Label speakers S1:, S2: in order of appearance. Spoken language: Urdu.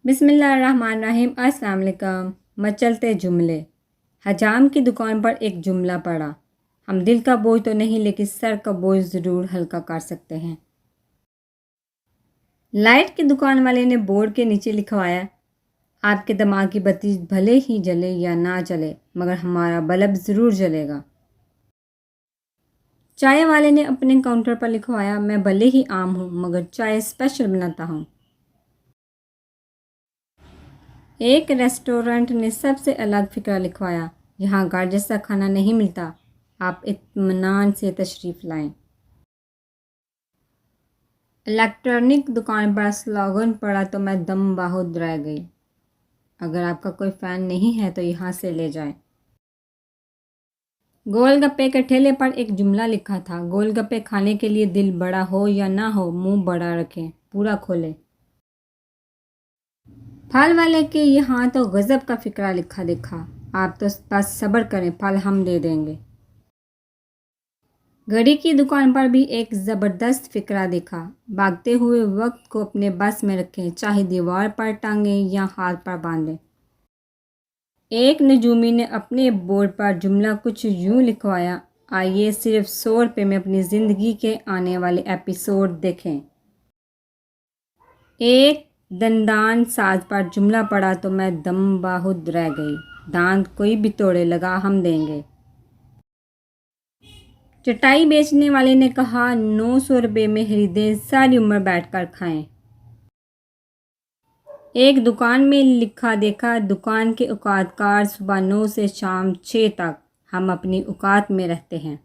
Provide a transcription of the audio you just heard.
S1: بسم اللہ الرحمن الرحیم۔ السلام علیکم۔ مچلتے جملے۔ حجام کی دکان پر ایک جملہ پڑھا، ہم دل کا بوجھ تو نہیں لیکن سر کا بوجھ ضرور ہلکا کر سکتے ہیں۔ لائٹ کی دکان والے نے بورڈ کے نیچے لکھوایا، آپ کے دماغ کی بتی بھلے ہی جلے یا نہ جلے مگر ہمارا بلب ضرور جلے گا۔ چائے والے نے اپنے کاؤنٹر پر لکھوایا، میں بھلے ہی عام ہوں مگر چائے اسپیشل بناتا ہوں۔ ایک ریسٹورنٹ نے سب سے الگ فقرہ لکھوایا، یہاں گھر جیسا کھانا نہیں ملتا، آپ اطمینان سے تشریف لائیں۔ الیکٹرانک دکان پر سلوگن پڑا تو میں دم بہت رہ گئی، اگر آپ کا کوئی فین نہیں ہے تو یہاں سے لے جائیں۔ گول گپے کے ٹھیلے پر ایک جملہ لکھا تھا، گول گپے کھانے کے لیے دل بڑا ہو یا نہ ہو منہ بڑا رکھیں، پورا کھولیں۔ پھل والے کے یہاں تو غضب کا فقرہ لکھا دیکھا، آپ تو بس صبر کریں پھل ہم دے دیں گے۔ گھڑی کی دکان پر بھی ایک زبردست فقرہ دیکھا، بھاگتے ہوئے وقت کو اپنے بس میں رکھیں، چاہے دیوار پر ٹانگیں یا ہاتھ پر باندھیں۔ ایک نجومی نے اپنے بورڈ پر جملہ کچھ یوں لکھوایا، آئیے صرف 100 روپے میں اپنی زندگی کے آنے والے ایپیسوڈ دیکھیں۔ ایک دندان ساز پر جملہ پڑھا تو میں دم بہت رہ گئی، دانت کوئی بھی توڑے لگا ہم دیں گے۔ چٹائی بیچنے والے نے کہا 900 روپے میں خریدیں، ساری عمر بیٹھ کر کھائیں۔ ایک دکان میں لکھا دیکھا، دکان کے اوقات کار صبح 9 سے شام 6 تک، ہم اپنی اوقات میں رہتے ہیں۔